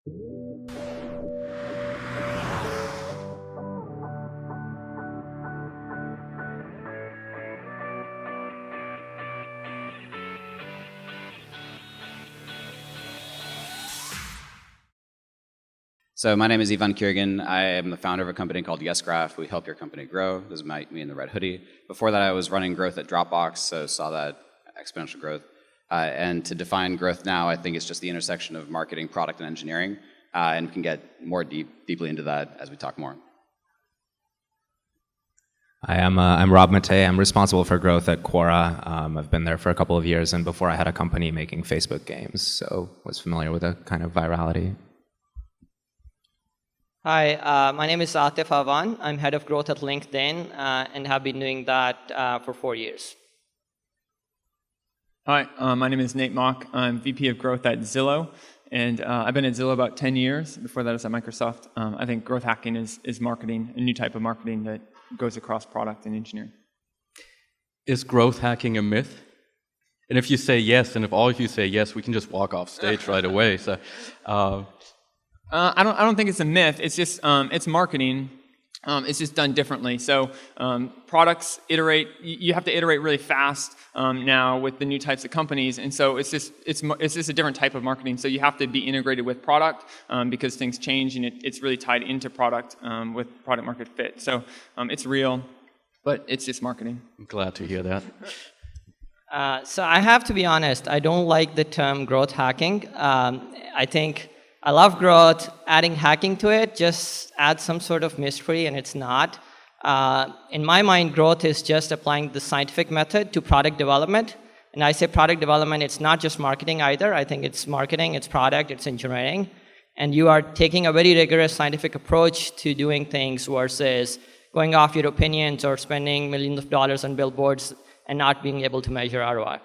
So my name is Ivan Kiergan. I am the founder of a company called Yesgraph. We help your company grow. This is me in the red hoodie. Before that, I was running growth at Dropbox, so saw that exponential growth. And to define growth now, I think it's just the intersection of marketing, product, and engineering. And we can get more deeply into that as we talk more. Hi, I'm Rob Matei. I'm responsible for growth at Quora. I've been there for a couple of years, and before I had a company making Facebook games, so was familiar with the kind of virality. Hi, my name is Atif Avan. I'm head of growth at LinkedIn and have been doing that for 4 years. Hi, my name is Nate Mock. I'm VP of growth at Zillow, and I've been at Zillow about 10 years. Before that, I was at Microsoft. I think growth hacking is marketing, a new type of marketing that goes across product and engineering. Is growth hacking a myth? And if you say yes, and if all of you say yes, we can just walk off stage right away. So. I don't think it's a myth. It's just it's marketing. It's just done differently. So products iterate. You have to iterate really fast now with the new types of companies, and so it's just a different type of marketing. So you have to be integrated with product because things change, and it's really tied into product with product market fit. So it's real, but it's just marketing. I'm glad to hear that. So I have to be honest. I don't like the term growth hacking. I think. I love growth. Adding hacking to it just adds some sort of mystery, and it's not. In my mind, growth is just applying the scientific method to product development. And I say product development, it's not just marketing either. I think it's marketing, it's product, it's engineering. And you are taking a very rigorous scientific approach to doing things versus going off your opinions or spending millions of dollars on billboards and not being able to measure ROI.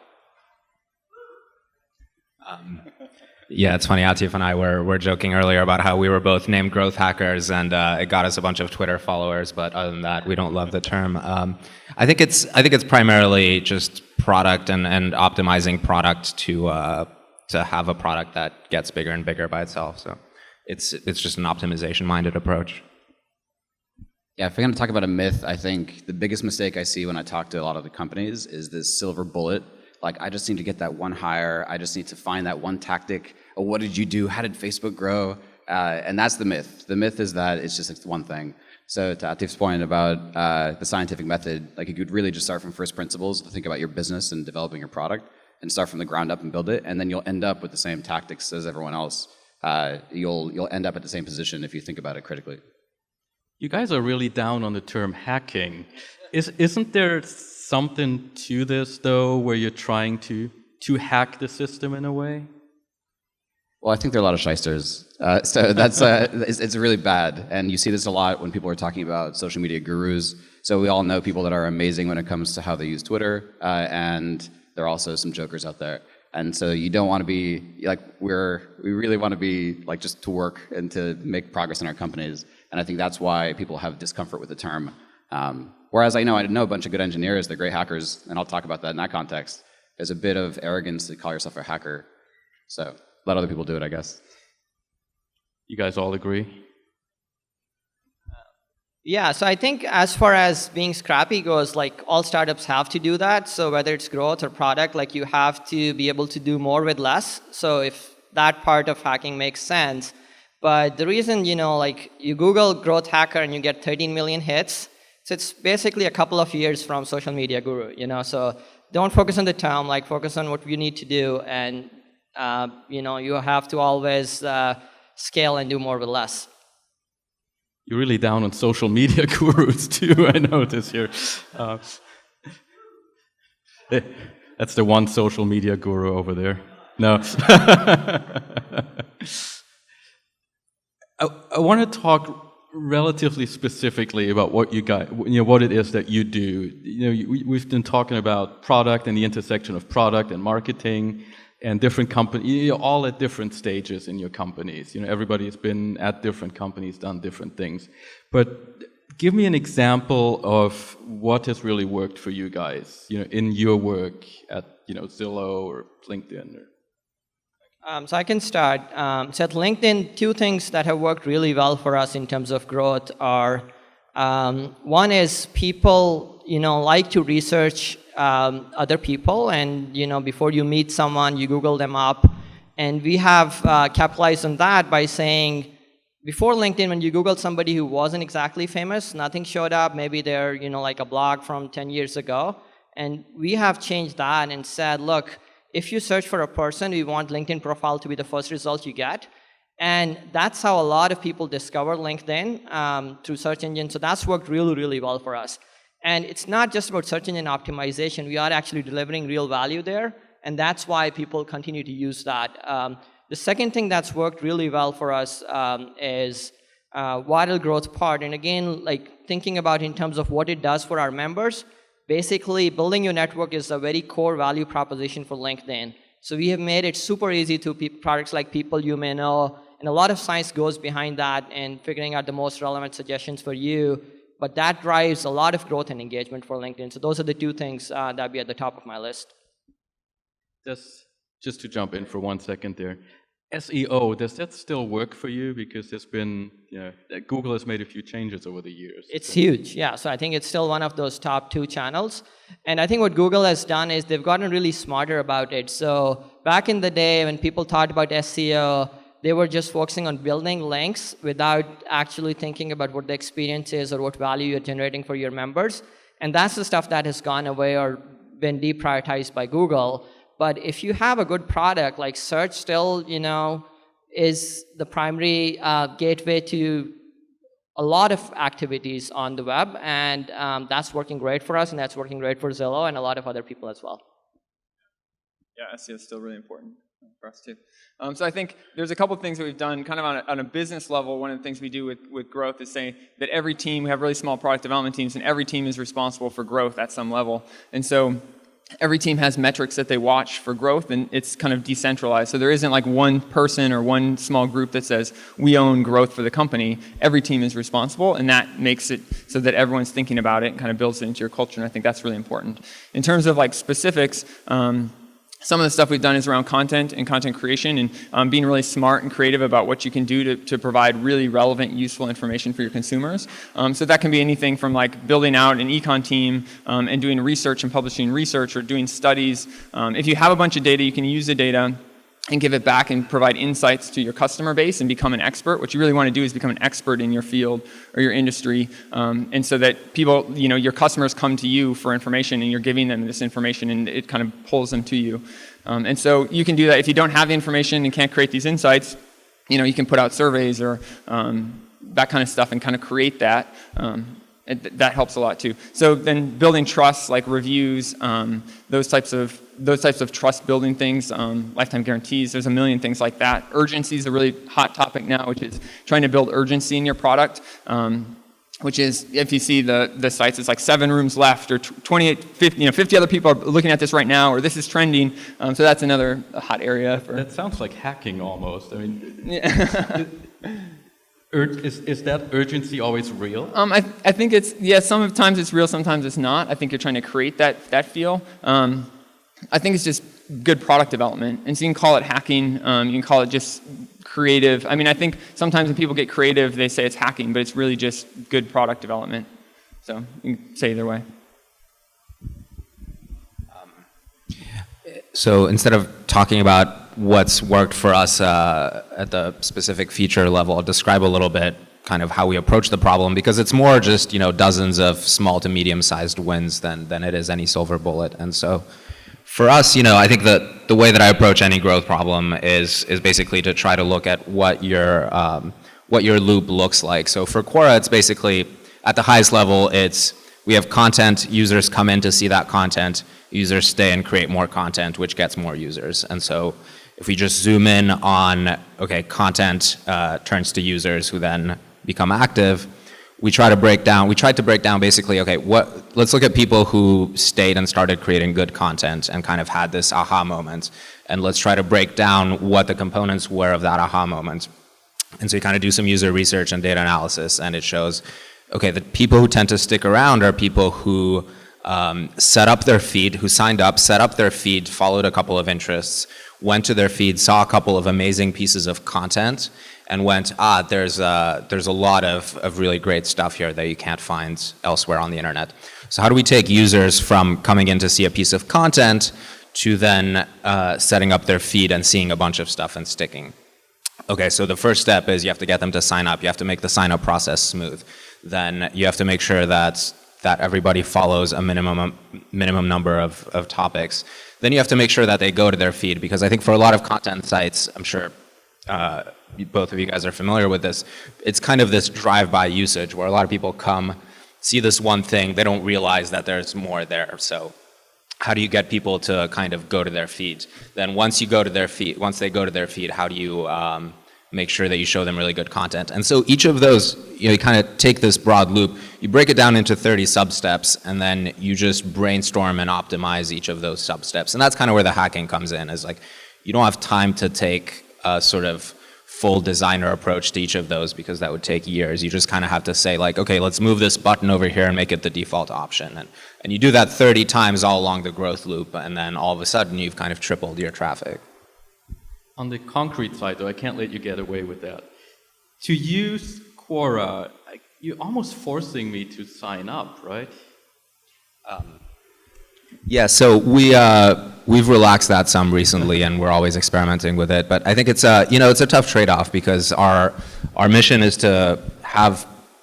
Yeah, it's funny. Atif and I were joking earlier about how we were both named growth hackers, and it got us a bunch of Twitter followers. But other than that, we don't love the term. I think it's primarily just product and optimizing product to have a product that gets bigger and bigger by itself. So it's just an optimization-minded approach. Yeah, if we're going to talk about a myth, I think the biggest mistake I see when I talk to a lot of the companies is this silver bullet. Like, I just need to get that one hire. I just need to find that one tactic. Oh, what did you do? How did Facebook grow? And that's the myth. The myth is that it's just one thing. So to Atif's point about the scientific method, like you could really just start from first principles to think about your business and developing your product and start from the ground up and build it. And then you'll end up with the same tactics as everyone else. You'll end up at the same position if you think about it critically. You guys are really down on the term hacking. Isn't there something to this, though, where you're trying to hack the system in a way? Well, I think there are a lot of shysters. So that's it's really bad. And you see this a lot when people are talking about social media gurus. So we all know people that are amazing when it comes to how they use Twitter. And there are also some jokers out there. And so you don't want to be, like, we really want to be, like, just to work and to make progress in our companies. And I think that's why people have discomfort with the term. Whereas I know a bunch of good engineers, they're great hackers, and I'll talk about that in that context. There's a bit of arrogance to call yourself a hacker. So let other people do it, I guess. You guys all agree? Yeah, so I think as far as being scrappy goes, like all startups have to do that. So whether it's growth or product, like you have to be able to do more with less. So if that part of hacking makes sense. But the reason, like you Google growth hacker and you get 13 million hits, so it's basically a couple of years from social media guru, So don't focus on the term, like focus on what you need to do, and you have to always scale and do more with less. You're really down on social media gurus too. I notice here. That's the one social media guru over there. No. I want to talk relatively specifically about what you guys, what it is that you do. We've been talking about product and the intersection of product and marketing and different companies, all at different stages in your companies. Everybody has been at different companies, done different things. But give me an example of what has really worked for you guys, in your work at, Zillow or LinkedIn. So I can start. So at LinkedIn, two things that have worked really well for us in terms of growth are, one is people, like to research other people, and before you meet someone, you Google them up, and we have capitalized on that by saying, before LinkedIn, when you Googled somebody who wasn't exactly famous, nothing showed up. Maybe they're, like a blog from 10 years ago. And we have changed that and said, look, if you search for a person, we want LinkedIn profile to be the first result you get. And that's how a lot of people discover LinkedIn through search engine. So that's worked really, really well for us. And it's not just about search engine optimization. We are actually delivering real value there. And that's why people continue to use that. The second thing that's worked really well for us is viral growth part. And again, like thinking about in terms of what it does for our members, basically building your network is a very core value proposition for LinkedIn. So we have made it super easy to products like People You May Know, and a lot of science goes behind that and figuring out the most relevant suggestions for you. But that drives a lot of growth and engagement for LinkedIn. So those are the two things that would be at the top of my list. Just to jump in for 1 second there. SEO, does that still work for you? Because there's been, Google has made a few changes over the years. It's huge, yeah. So I think it's still one of those top 2 channels. And I think what Google has done is they've gotten really smarter about it. So back in the day when people thought about SEO, they were just focusing on building links without actually thinking about what the experience is or what value you're generating for your members. And that's the stuff that has gone away or been deprioritized by Google. But if you have a good product, like search still, is the primary gateway to a lot of activities on the web, and that's working great for us, and that's working great for Zillow and a lot of other people as well. Yeah, SEO is still really important for us too. So I think there's a couple of things that we've done kind of on a business level. One of the things we do with growth is say that every team, we have really small product development teams, and every team is responsible for growth at some level. And so every team has metrics that they watch for growth, and it's kind of decentralized. So there isn't like one person or one small group that says, we own growth for the company. Every team is responsible, and that makes it so that everyone's thinking about it and kind of builds it into your culture, and I think that's really important. In terms of like specifics, some of the stuff we've done is around content and content creation and being really smart and creative about what you can do to provide really relevant, useful information for your consumers. So that can be anything from like building out an econ team and doing research and publishing research or doing studies. If you have a bunch of data, you can use the data and give it back and provide insights to your customer base and become an expert. What you really want to do is become an expert in your field or your industry, and so that people, your customers come to you for information and you're giving them this information and it kind of pulls them to you. And so you can do that. If you don't have the information and can't create these insights, you can put out surveys or that kind of stuff and kind of create that. That helps a lot too. So then building trust, like reviews, those types of trust building things, lifetime guarantees, there's a million things like that. Urgency is a really hot topic now, which is trying to build urgency in your product, which is, if you see the sites, it's like 7 rooms left or 28, 50 other people are looking at this right now, or this is trending. So that's another hot area. That sounds like hacking almost. I mean, yeah. Is that urgency always real? I think sometimes it's real, sometimes it's not. I think you're trying to create that feel. I think it's just good product development. And so you can call it hacking, you can call it just creative. I mean, I think sometimes when people get creative, they say it's hacking, but it's really just good product development. So you can say either way. So instead of talking about what's worked for us at the specific feature level, I'll describe a little bit kind of how we approach the problem, because it's more just dozens of small to medium-sized wins than it is any silver bullet. And so for us, I think that the way that I approach any growth problem is basically to try to look at what your loop looks like. So for Quora, it's basically at the highest level, we have content, users come in to see that content, users stay and create more content, which gets more users. And so if we just zoom in on, content turns to users who then become active, we tried to break down basically, let's look at people who stayed and started creating good content and kind of had this aha moment. And let's try to break down what the components were of that aha moment. And so you kind of do some user research and data analysis, and it shows, the people who tend to stick around are people who set up their feed, who signed up, set up their feed, followed a couple of interests, went to their feed, saw a couple of amazing pieces of content, and went, there's a lot of really great stuff here that you can't find elsewhere on the internet. So how do we take users from coming in to see a piece of content to then setting up their feed and seeing a bunch of stuff and sticking? Okay, so the first step is you have to get them to sign up. You have to make the sign-up process smooth. Then you have to make sure that everybody follows a minimum number of topics. Then you have to make sure that they go to their feed, because I think for a lot of content sites, I'm sure both of you guys are familiar with this, it's kind of this drive-by usage where a lot of people come, see this one thing, they don't realize that there's more there. So how do you get people to kind of go to their feeds? Then once they go to their feed, how do you make sure that you show them really good content? And so each of those, you kind of take this broad loop, you break it down into 30 sub-steps, and then you just brainstorm and optimize each of those sub-steps. And that's kind of where the hacking comes in, is like, you don't have time to take a sort of full designer approach to each of those, because that would take years. You just kind of have to say, like, okay, let's move this button over here and make it the default option. And you do that 30 times all along the growth loop, and then all of a sudden you've kind of tripled your traffic. On the concrete side, though, I can't let you get away with that. To use Quora, you're almost forcing me to sign up, right? Yeah, so we've relaxed that some recently, and we're always experimenting with it. But I think it's a tough trade-off, because our mission is to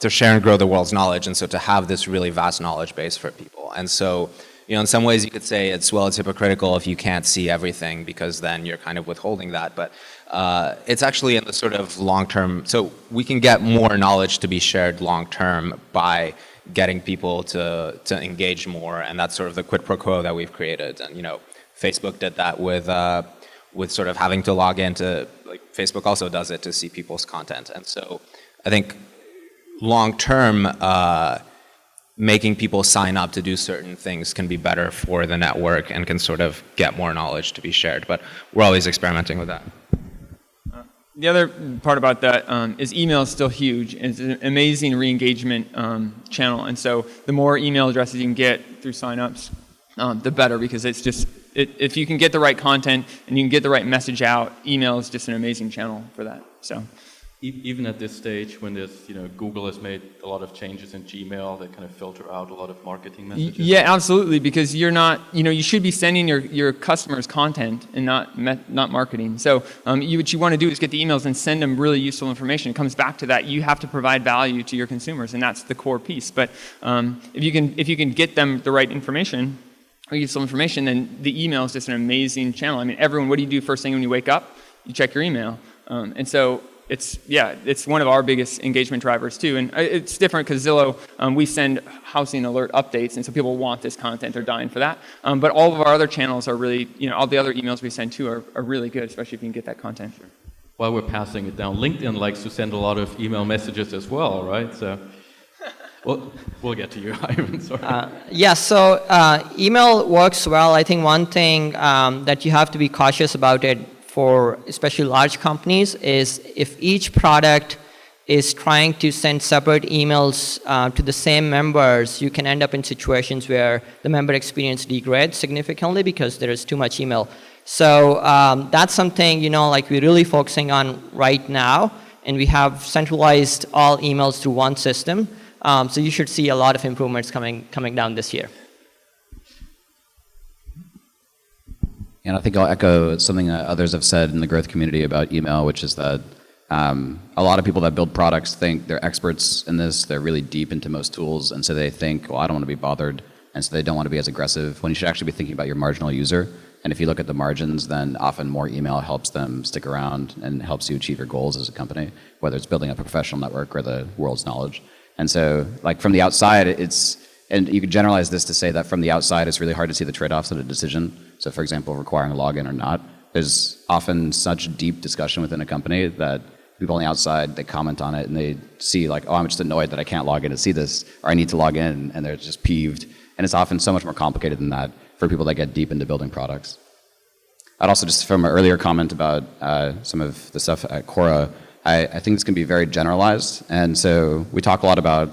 share and grow the world's knowledge, and so to have this really vast knowledge base for people. And so, in some ways you could say it's hypocritical if you can't see everything, because then you're kind of withholding that. But it's actually in the sort of long-term, so we can get more knowledge to be shared long-term by getting people to engage more, and that's sort of the quid pro quo that we've created. And Facebook did that with sort of having to log in to, like, Facebook also does it to see people's content. And so I think long-term, making people sign up to do certain things can be better for the network and can sort of get more knowledge to be shared. But we're always experimenting with that. The other part about that is email is still huge. It's an amazing re-engagement channel. And so the more email addresses you can get through signups, the better, because it's just, if you can get the right content and you can get the right message out, email is just an amazing channel for that. So. Even at this stage, when there's, Google has made a lot of changes in Gmail that kind of filter out a lot of marketing messages. Yeah, absolutely, because you're not, you should be sending your customers content and not marketing. So what you want to do is get the emails and send them really useful information. It comes back to that. You have to provide value to your consumers, and that's the core piece. But if you can get them the right information, or useful information, then the email is just an amazing channel. I mean, everyone, what do you do first thing when you wake up? You check your email, and so. It's one of our biggest engagement drivers too, and it's different because Zillow, we send housing alert updates, and so people want this content, they're dying for that. But all of our other channels are really, all the other emails we send too are really good, especially if you can get that content. While we're passing it down, LinkedIn likes to send a lot of email messages as well, right? So, we'll get to you, Ivan. Sorry. So email works well. I think one thing that you have to be cautious about it, for especially large companies, is if each product is trying to send separate emails to the same members, you can end up in situations where the member experience degrades significantly because there is too much email. So that's something, like we're really focusing on right now, and we have centralized all emails through one system. So you should see a lot of improvements coming down this year. And I think I'll echo something that others have said in the growth community about email, which is that a lot of people that build products think they're experts in this. They're really deep into most tools, and so they think, well, I don't want to be bothered, and so they don't want to be as aggressive, when you should actually be thinking about your marginal user. And if you look at the margins, then often more email helps them stick around and helps you achieve your goals as a company, whether it's building up a professional network or the world's knowledge. And so, like, from the outside, and you could generalize this to say that from the outside, it's really hard to see the trade-offs of a decision. So, for example, requiring a login or not. There's often such deep discussion within a company that people on the outside, they comment on it and they see, like, oh, I'm just annoyed that I can't log in to see this, or I need to log in, and they're just peeved. And it's often so much more complicated than that for people that get deep into building products. I'd also, just from an earlier comment about some of the stuff at Quora, I think this can be very generalized. And so we talk a lot about,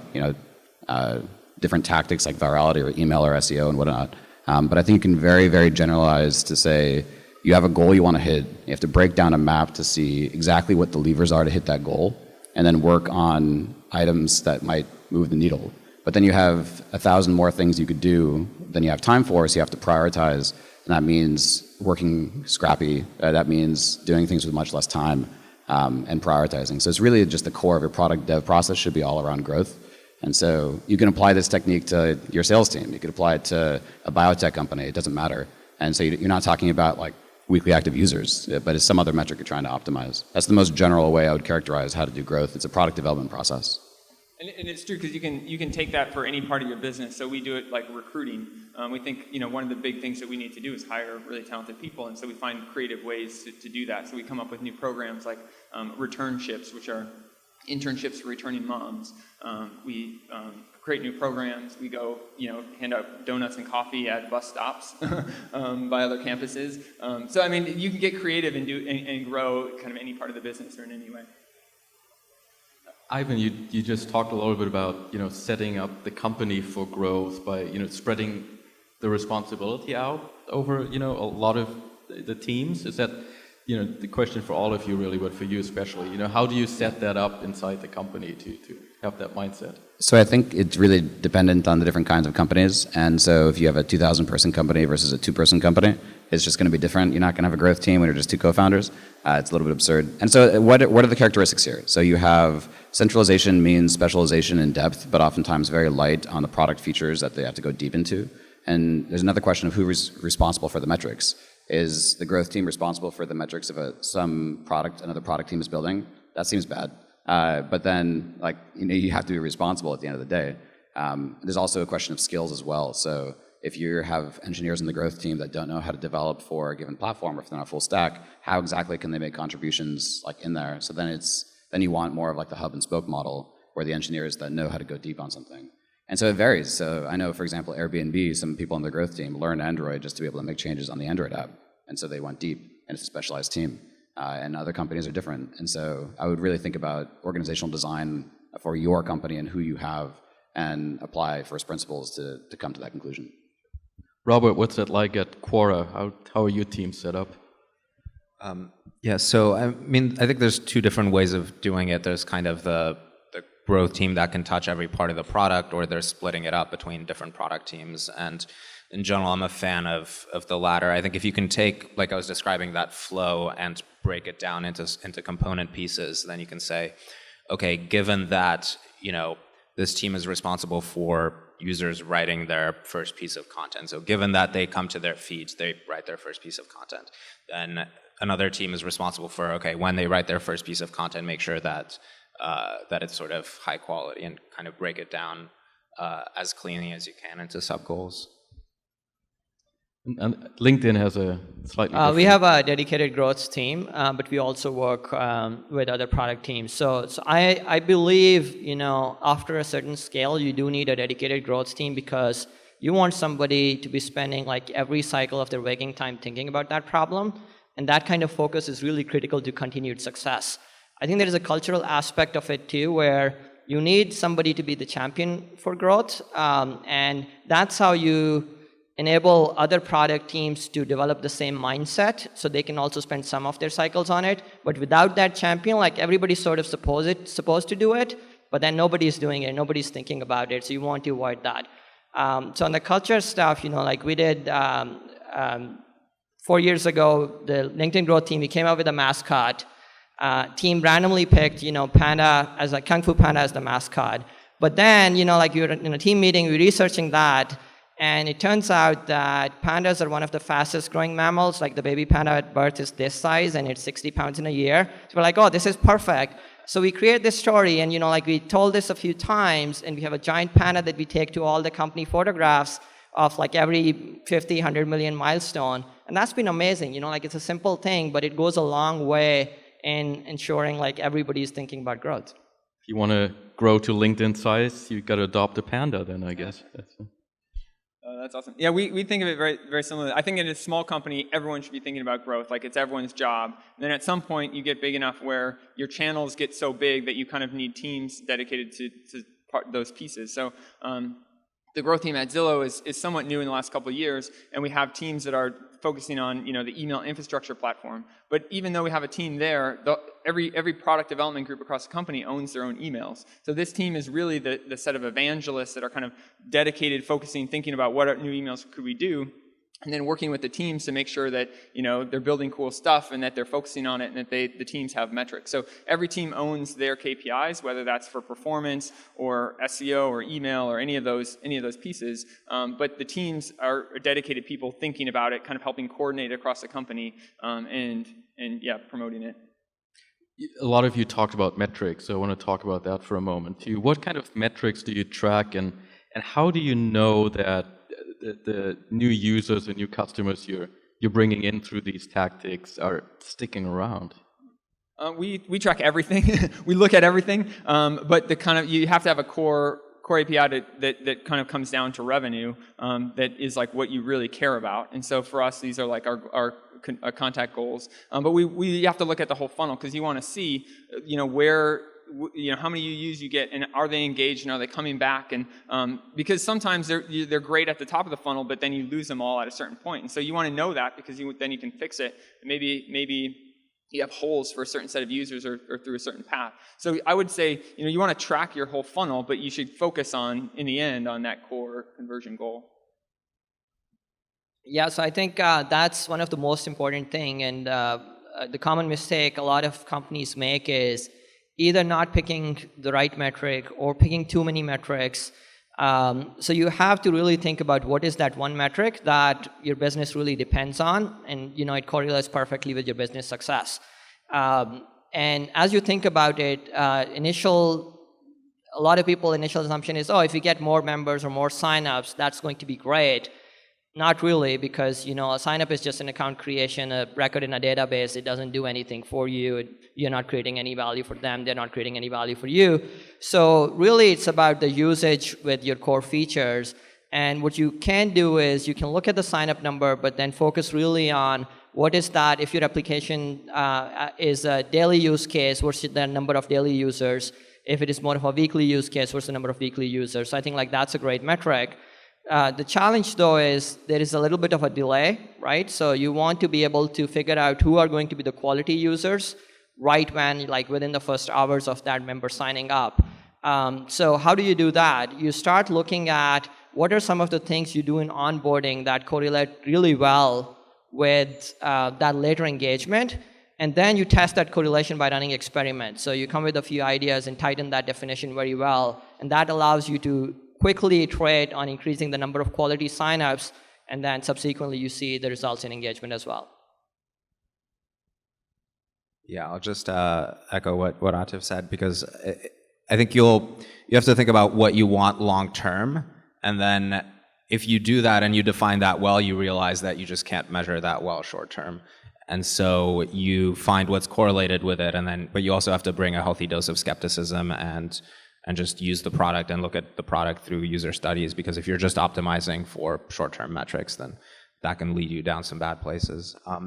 different tactics like virality or email or SEO and whatnot. But I think you can very, very generalize to say you have a goal you want to hit. You have to break down a map to see exactly what the levers are to hit that goal, and then work on items that might move the needle. But then you have 1,000 more things you could do than you have time for, so you have to prioritize. And that means working scrappy. That means doing things with much less time and prioritizing. So it's really just the core of your product dev process should be all around growth. And so you can apply this technique to your sales team. You could apply it to a biotech company. It doesn't matter. And so you're not talking about like weekly active users, but it's some other metric you're trying to optimize. That's the most general way I would characterize how to do growth. It's a product development process. And it's true because you can take that for any part of your business. So we do it like recruiting. We think one of the big things that we need to do is hire really talented people, and so we find creative ways to do that. So we come up with new programs like returnships, which are internships for returning moms. We create new programs. We go hand out donuts and coffee at bus stops by other campuses. So I mean, you can get creative and do and grow kind of any part of the business or in any way. Ivan, you just talked a little bit about setting up the company for growth by spreading the responsibility out over a lot of the teams. Is that the question for all of you really, but for you especially? How do you set that up inside the company to have that mindset? So I think it's really dependent on the different kinds of companies. And so if you have a 2,000 person company versus a 2-person company, it's just going to be different. You're not going to have a growth team when you're just 2 co-founders. It's a little bit absurd. And so what are the characteristics here? So you have centralization means specialization in depth, but oftentimes very light on the product features that they have to go deep into. And there's another question of who's responsible for the metrics. Is the growth team responsible for the metrics of some product another product team is building? That seems bad. But then you have to be responsible at the end of the day. There's also a question of skills as well. So if you have engineers in the growth team that don't know how to develop for a given platform, or if they're not full stack, how exactly can they make contributions in there? So then you want more of the hub and spoke model, where the engineers that know how to go deep on something. And so it varies. So I know, for example, Airbnb, some people on the growth team learned Android just to be able to make changes on the Android app. And so they went deep, and it's a specialized team. And other companies are different. And so I would really think about organizational design for your company and who you have, and apply first principles to come to that conclusion. Robert, what's it like at Quora? How are your teams set up? So I think there's 2 different ways of doing it. There's kind of the growth team that can touch every part of the product, or they're splitting it up between different product teams. And in general, I'm a fan of the latter. I think if you can take, like I was describing, that flow and break it down into component pieces, then you can say, okay, given that this team is responsible for users writing their first piece of content. So given that they come to their feeds, they write their first piece of content. Then another team is responsible for, okay, when they write their first piece of content, make sure that it's sort of high quality, and kind of break it down as cleanly as you can into sub-goals. And LinkedIn has a slightly different... We have a dedicated growth team, but we also work with other product teams. So I believe, after a certain scale, you do need a dedicated growth team, because you want somebody to be spending every cycle of their waking time thinking about that problem. And that kind of focus is really critical to continued success. I think there is a cultural aspect of it too, where you need somebody to be the champion for growth. And that's how you enable other product teams to develop the same mindset, so they can also spend some of their cycles on it. But without that champion, everybody's sort of supposed to do it, but then nobody's doing it, nobody's thinking about it, so you want to avoid that. So on the culture stuff, we did 4 years ago, the LinkedIn growth team, we came up with a mascot. Team randomly picked, Panda as Kung Fu Panda as the mascot. But then, we were in a team meeting, we were researching that, and it turns out that pandas are one of the fastest growing mammals. The baby panda at birth is this size, and it's 60 pounds in a year. So we're like, oh, this is perfect. So we created this story, and we told this a few times, and we have a giant panda that we take to all the company photographs of every 50, 100 million milestone. And that's been amazing. It's a simple thing, but it goes a long way in ensuring everybody's thinking about growth. If you want to grow to LinkedIn size, you've got to adopt a panda then, I guess. That's awesome. Yeah, we think of it very, very similarly. I think in a small company, everyone should be thinking about growth, it's everyone's job. And then at some point, you get big enough where your channels get so big that you kind of need teams dedicated to those pieces. So the growth team at Zillow is somewhat new in the last couple of years, and we have teams that are focusing on the email infrastructure platform. But even though we have a team there, every product development group across the company owns their own emails. So this team is really the set of evangelists that are kind of dedicated, focusing, thinking about what new emails could we do, and then working with the teams to make sure that they're building cool stuff and that they're focusing on it and that the teams have metrics. So every team owns their KPIs, whether that's for performance or SEO or email or any of those pieces. But the teams are dedicated people thinking about it, kind of helping coordinate across the company, and promoting it. A lot of you talked about metrics, so I want to talk about that for a moment too. What kind of metrics do you track, and how do you know that the new users and new customers you're bringing in through these tactics are sticking around? We track everything. We look at everything, but you have to have a core API that kind of comes down to revenue, that is like what you really care about. And so for us, these are like our contact goals. But we have to look at the whole funnel, because you want to see where how many UUs you get, and are they engaged, and are they coming back? And because sometimes they're great at the top of the funnel, but then you lose them all at a certain point. And so you want to know that, because then you can fix it. Maybe you have holes for a certain set of users or through a certain path. So I would say you want to track your whole funnel, but you should focus on, in the end, on that core conversion goal. Yeah, so I think that's one of the most important thing, and the common mistake a lot of companies make is either not picking the right metric or picking too many metrics. So you have to really think about what is that one metric that your business really depends on, and it correlates perfectly with your business success. And as you think about it, a lot of people's initial assumption is, if you get more members or more signups, that's going to be great. Not really, because a sign-up is just an account creation, a record in a database. It doesn't do anything for you. You're not creating any value for them. They're not creating any value for you. So really, it's about the usage with your core features. And what you can do is you can look at the sign-up number, but then focus really on what is that. If your application is a daily use case, what's the number of daily users? If it is more of a weekly use case, what's the number of weekly users? So I think that's a great metric. The challenge, though, is there is a little bit of a delay, right? So you want to be able to figure out who are going to be the quality users right when, within the first hours of that member signing up. So how do you do that? You start looking at what are some of the things you do in onboarding that correlate really well with that later engagement, and then you test that correlation by running experiments. So you come with a few ideas and tighten that definition very well, and that allows you to quickly iterate on increasing the number of quality signups, and then subsequently you see the results in engagement as well. Yeah, I'll just echo what Atif said, because I think you have to think about what you want long term, and then if you do that and you define that well, you realize that you just can't measure that well short term. And so you find what's correlated with it, but you also have to bring a healthy dose of skepticism and just use the product and look at the product through user studies, because if you're just optimizing for short-term metrics, then that can lead you down some bad places. I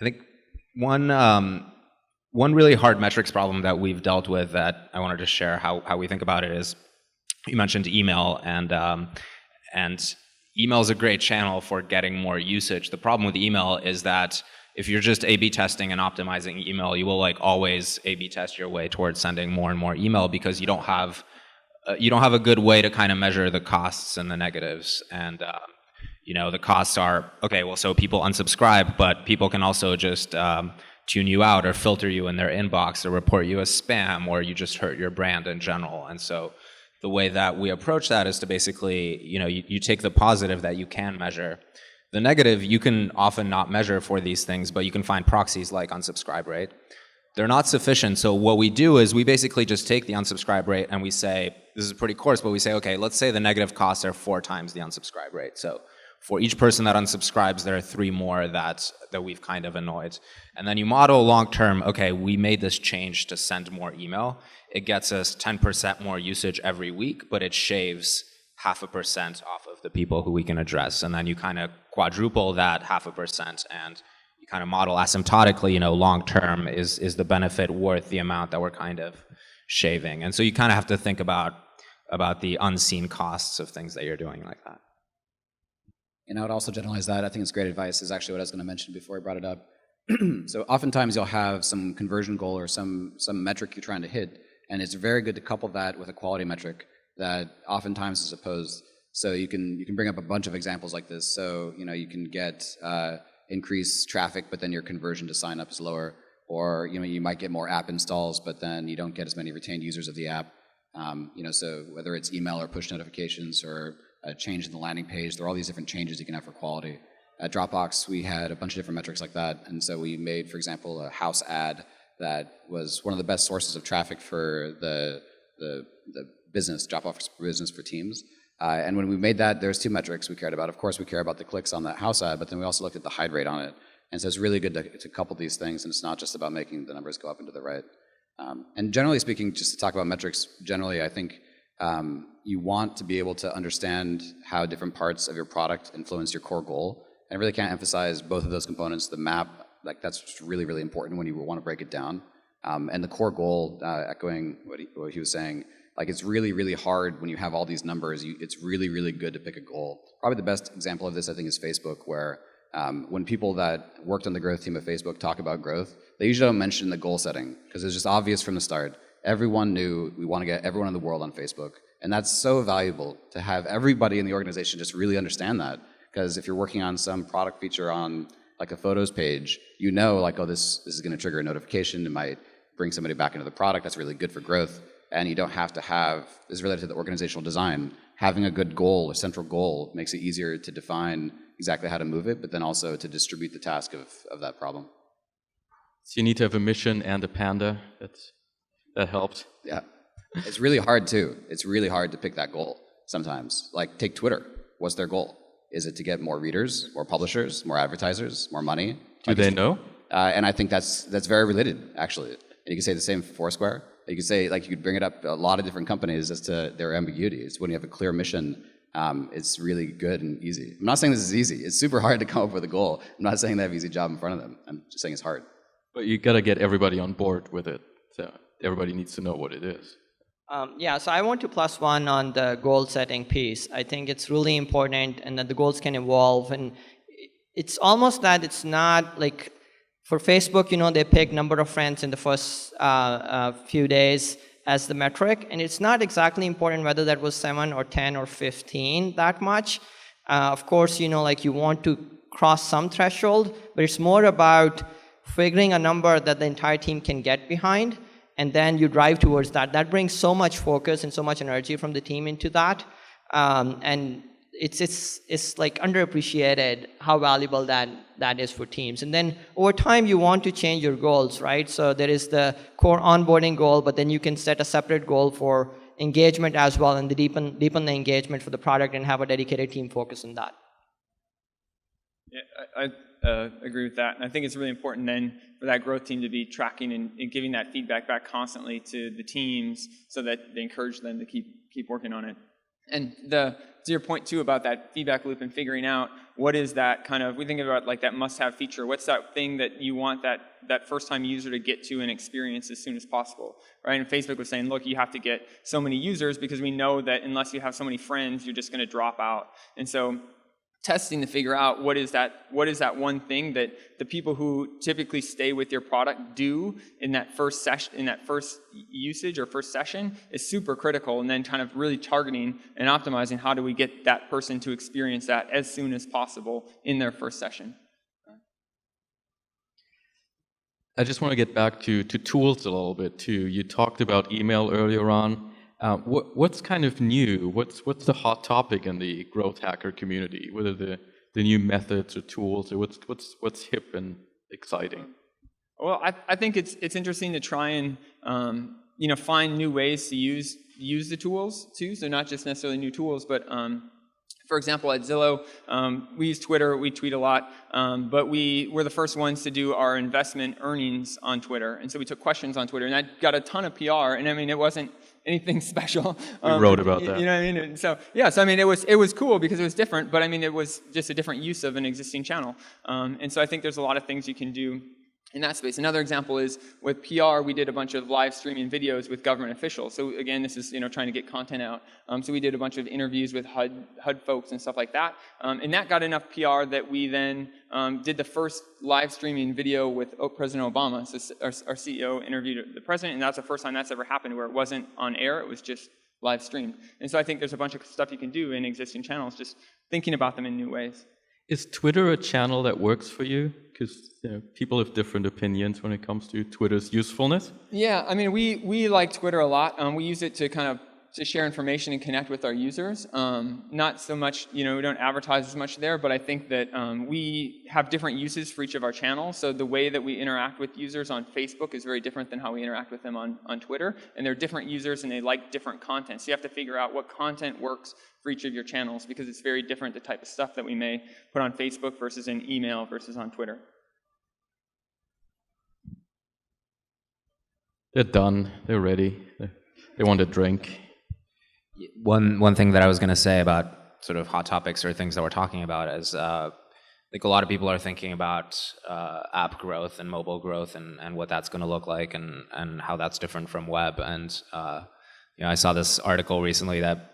think one really hard metrics problem that we've dealt with that I wanted to share how we think about it is, you mentioned email, and email is a great channel for getting more usage. The problem with email is that if you're just A/B testing and optimizing email, you will always A/B test your way towards sending more and more email, because you don't have a good way to kind of measure the costs and the negatives. And the costs are so people unsubscribe, but people can also just tune you out or filter you in their inbox or report you as spam, or you just hurt your brand in general. And so the way that we approach that is to basically you take the positive that you can measure. The negative, you can often not measure for these things, but you can find proxies like unsubscribe rate. They're not sufficient, so what we do is we basically just take the unsubscribe rate and we say, this is pretty coarse, but we say, okay, let's say the negative costs are 4 times the unsubscribe rate. So for each person that unsubscribes, there are 3 more that we've kind of annoyed. And then you model long-term, okay, we made this change to send more email. It gets us 10% more usage every week, but it shaves 0.5% off of the people who we can address. And then you kind of quadruple that 0.5%, and you kind of model asymptotically, long term, is the benefit worth the amount that we're kind of shaving? And so you kind of have to think about, about the unseen costs of things that you're doing like that. And I would also generalize that. I think it's great advice, is actually what I was going to mention before I brought it up. So oftentimes you'll have some conversion goal or some metric you're trying to hit, and it's very good to couple that with a quality metric that oftentimes is opposed. So you can bring up a bunch of examples like this. So you can get increased traffic, but then your conversion to sign up is lower, or you might get more app installs, but then you don't get as many retained users of the app. So whether it's email or push notifications or a change in the landing page, there are all these different changes you can have for quality. At Dropbox, we had a bunch of different metrics like that, and so we made, for example, a house ad that was one of the best sources of traffic for the business, Dropbox business for teams. And when we made that, there's two metrics we cared about. Of course, we care about the clicks on that house ad, but then we also looked at the hide rate on it. And so it's really good to couple these things, and it's not just about making the numbers go up and to the right. And generally speaking, just to talk about metrics, generally, I think you want to be able to understand how different parts of your product influence your core goal. And I really can't emphasize both of those components. The map, that's really, really important when you want to break it down. And the core goal, echoing what he was saying, it's really, really hard when you have all these numbers. It's really, really good to pick a goal. Probably the best example of this, I think, is Facebook, where when people that worked on the growth team at Facebook talk about growth, they usually don't mention the goal setting, because it's just obvious from the start. Everyone knew we want to get everyone in the world on Facebook. And that's so valuable to have everybody in the organization just really understand that. Because if you're working on some product feature on a photos page, oh, this is going to trigger a notification. It might bring somebody back into the product. That's really good for growth. And you don't have to have, this is related to the organizational design, having a good goal, a central goal, makes it easier to define exactly how to move it, but then also to distribute the task of that problem. So you need to have a mission and a panda. That helps. Yeah. It's really hard too. It's really hard to pick that goal sometimes. Take Twitter. What's their goal? Is it to get more readers, more publishers, more advertisers, more money? Do they know? And I think that's very related, actually. And you can say the same for Foursquare. You could say, you could bring it up a lot of different companies as to their ambiguities. When you have a clear mission, it's really good and easy. I'm not saying this is easy. It's super hard to come up with a goal. I'm not saying they have an easy job in front of them. I'm just saying it's hard. But you got to get everybody on board with it. So everybody needs to know what it is. So I want to +1 on the goal setting piece. I think it's really important, and that the goals can evolve. And it's almost that it's not for Facebook, they pick number of friends in the first few days as the metric, and it's not exactly important whether that was 7 or 10 or 15 that much. Of course, you want to cross some threshold, but it's more about figuring a number that the entire team can get behind, and then you drive towards that. That brings so much focus and so much energy from the team into that, and it's underappreciated how valuable that is for teams. And then over time, you want to change your goals, right? So there is the core onboarding goal, but then you can set a separate goal for engagement as well, and deepen the engagement for the product and have a dedicated team focus on that. Yeah, I agree with that. And I think it's really important then for that growth team to be tracking and giving that feedback back constantly to the teams so that they encourage them to keep working on it. And to your point too about that feedback loop and figuring out what is that we think about that must-have feature. What's that thing that you want that first-time user to get to and experience as soon as possible, right? And Facebook was saying, look, you have to get so many users because we know that unless you have so many friends, you're just going to drop out. And so testing to figure out what is that one thing that the people who typically stay with your product do in that first session, in that first usage or first session is super critical, and then kind of really targeting and optimizing how do we get that person to experience that as soon as possible in their first session. I just want to get back to tools a little bit too. You talked about email earlier on. What's kind of new? What's the hot topic in the growth hacker community? What are the new methods or tools, or what's hip and exciting? Well, I think it's interesting to try and find new ways to use the tools too. So not just necessarily new tools, but for example, at Zillow, we use Twitter. We tweet a lot, but we were the first ones to do our investment earnings on Twitter, and so we took questions on Twitter, and that got a ton of PR. And I mean, it wasn't anything special. We wrote about that. You know what I mean? And so I mean, it was cool because it was different, but I mean, it was just a different use of an existing channel. And so I think there's a lot of things you can do in that space. Another example is with PR, we did a bunch of live streaming videos with government officials. So again, this is trying to get content out. So we did a bunch of interviews with HUD folks and stuff like that. And that got enough PR that we then did the first live streaming video with President Obama. So our CEO interviewed the president, and that's the first time that's ever happened where it wasn't on air, it was just live streamed. And so I think there's a bunch of stuff you can do in existing channels, just thinking about them in new ways. Is Twitter a channel that works for you? Because people have different opinions when it comes to Twitter's usefulness. Yeah, I mean, we like Twitter a lot. We use it to kind of to share information and connect with our users. Not so much, we don't advertise as much there, but I think that we have different uses for each of our channels. So the way that we interact with users on Facebook is very different than how we interact with them on Twitter. And they're different users and they like different content. So you have to figure out what content works for each of your channels because it's very different the type of stuff that we may put on Facebook versus in email versus on Twitter. They're done. They're ready. They want a drink. One thing that I was going to say about sort of hot topics or things that we're talking about is I think a lot of people are thinking about app growth and mobile growth and what that's going to look like and how that's different from web. And I saw this article recently that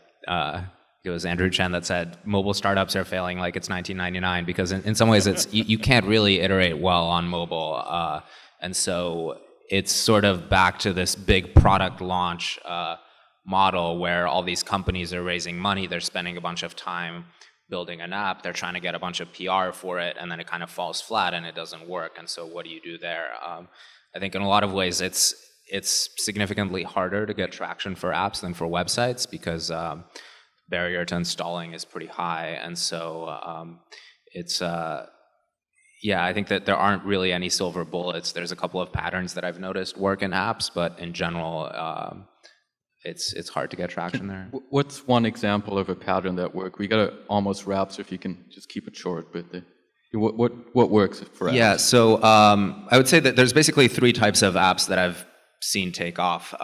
it was Andrew Chen that said mobile startups are failing like it's 1999 because in some ways it's you can't really iterate well on mobile, and so it's sort of back to this big product launch model where all these companies are raising money, they're spending a bunch of time building an app, they're trying to get a bunch of PR for it, and then it kind of falls flat and it doesn't work. And so what do you do there? I think in a lot of ways it's significantly harder to get traction for apps than for websites because barrier to installing is pretty high. And so I think that there aren't really any silver bullets. There's a couple of patterns that I've noticed work in apps, but in general, it's hard to get traction there. What's one example of a pattern that worked? We got to almost wrap, so if you can just keep it short. But what works for apps? Yeah, so I would say that there's basically three types of apps that I've seen take off.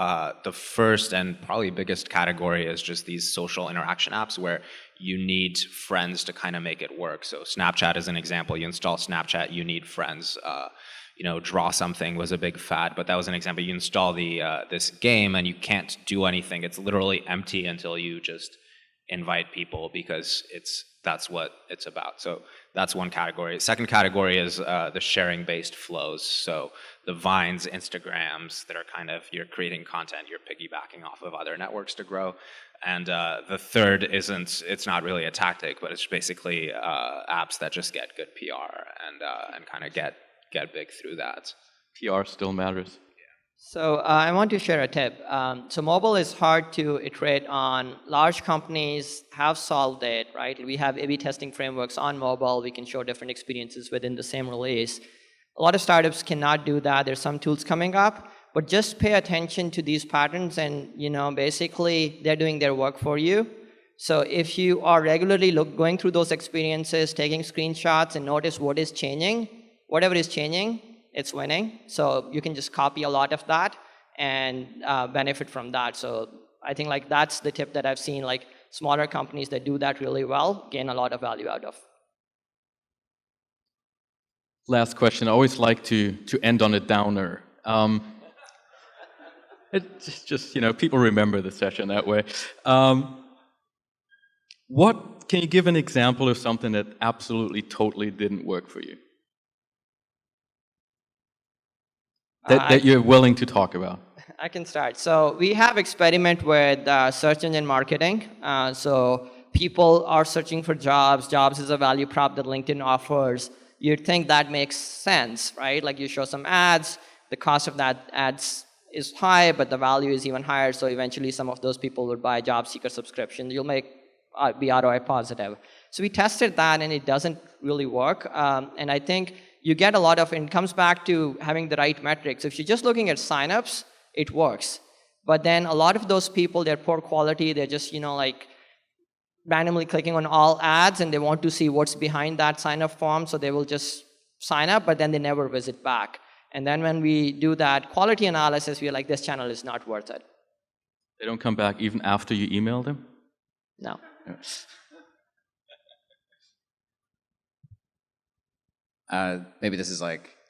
The first and probably biggest category is just these social interaction apps where you need friends to kind of make it work. So Snapchat is an example. You install Snapchat, you need friends. Draw something was a big fad, but that was an example. You install this game and you can't do anything. It's literally empty until you just invite people because that's what it's about. So that's one category. Second category is the sharing-based flows. So the Vines, Instagrams that are kind of, you're creating content, you're piggybacking off of other networks to grow. And the third it's not really a tactic, but it's basically apps that just get good PR and kind of get big through that. PR still matters. So I want to share a tip. So mobile is hard to iterate on. Large companies have solved it, right? We have A/B testing frameworks on mobile. We can show different experiences within the same release. A lot of startups cannot do that. There's some tools coming up, but just pay attention to these patterns and, basically they're doing their work for you. So if you are regularly going through those experiences, taking screenshots and notice what is changing, whatever is changing, it's winning. So you can just copy a lot of that and benefit from that. So I think that's the tip that I've seen, smaller companies that do that really well gain a lot of value out of. Last question. I always like to end on a downer. It's just, people remember the session that way. Can you give an example of something that absolutely, totally didn't work for you? That you're willing to talk about? I can start. So we have experiment with search engine marketing. So people are searching for jobs. Jobs is a value prop that LinkedIn offers. You'd think that makes sense, right? You show some ads, the cost of that ads is high, but the value is even higher. So eventually some of those people would buy a job seeker subscription. You'll be ROI positive. So we tested that and it doesn't really work. And I think you get a lot of, and it comes back to having the right metrics. If you're just looking at signups, it works. But then a lot of those people, they're poor quality. They're just, randomly clicking on all ads and they want to see what's behind that sign up form. So they will just sign up, but then they never visit back. And then when we do that quality analysis, we're like, this channel is not worth it. They don't come back even after you email them? No. Yeah. Maybe this is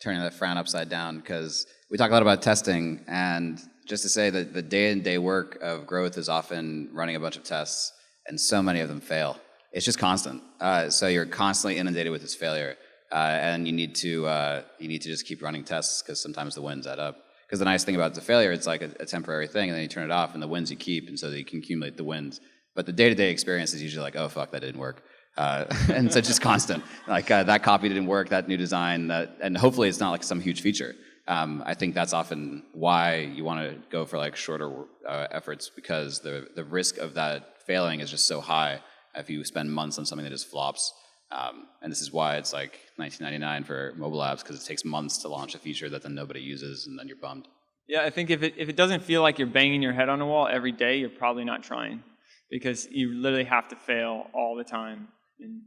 turning that frown upside down, because we talk a lot about testing, and just to say that the day-to-day work of growth is often running a bunch of tests, and so many of them fail. It's just constant. So you're constantly inundated with this failure, and you need to just keep running tests, because sometimes the wins add up. Because the nice thing about the failure, it's like a temporary thing, and then you turn it off, and the wins you keep, and so that you can accumulate the wins. But the day-to-day experience is usually like, oh fuck, that didn't work. And so it's just constant. Like that copy didn't work, that new design, and hopefully it's not like some huge feature. I think that's often why you want to go for like shorter efforts, because the risk of that failing is just so high if you spend months on something that just flops. And this is why it's like $19.99 for mobile apps, because it takes months to launch a feature that then nobody uses, and then you're bummed. Yeah, I think if it doesn't feel like you're banging your head on a wall every day, you're probably not trying, because you literally have to fail all the time. And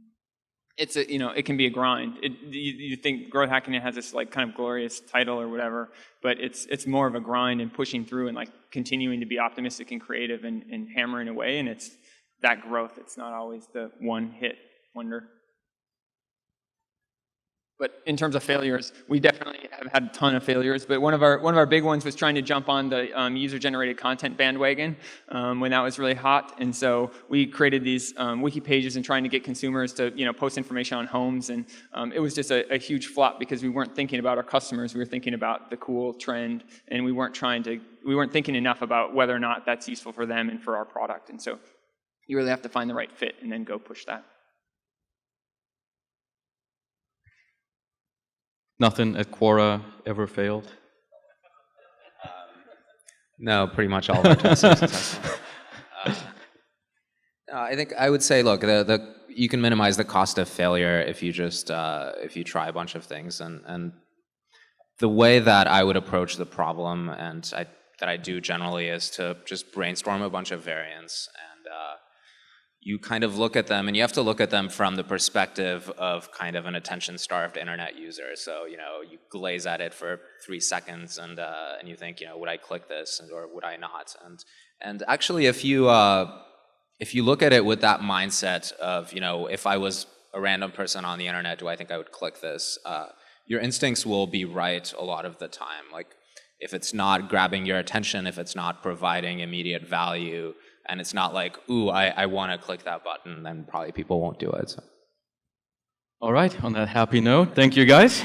it's it can be a grind. You think growth hacking has this like kind of glorious title or whatever, but it's more of a grind and pushing through and like continuing to be optimistic and creative and hammering away. And it's that growth. It's not always the one hit wonder. But in terms of failures, we definitely have had a ton of failures. But one of our big ones was trying to jump on the user-generated content bandwagon when that was really hot. And so we created these wiki pages and trying to get consumers to post information on homes. And it was just a huge flop, because we weren't thinking about our customers. We were thinking about the cool trend, and we weren't thinking enough about whether or not that's useful for them and for our product. And so you really have to find the right fit and then go push that. Nothing at Quora ever failed? No, pretty much all of our tests are successful. I think I would say, look, you can minimize the cost of failure if you just if you try a bunch of things, and the way that I would approach the problem, and that I do generally, is to just brainstorm a bunch of variants, and you kind of look at them, and you have to look at them from the perspective of kind of an attention-starved internet user. So, you glaze at it for 3 seconds, and you think, would I click this, or would I not? And actually, if you look at it with that mindset of, if I was a random person on the internet, do I think I would click this? Your instincts will be right a lot of the time. Like, if it's not grabbing your attention, if it's not providing immediate value, and it's not like, ooh, I want to click that button, then probably people won't do it. So. All right, on that happy note, thank you guys.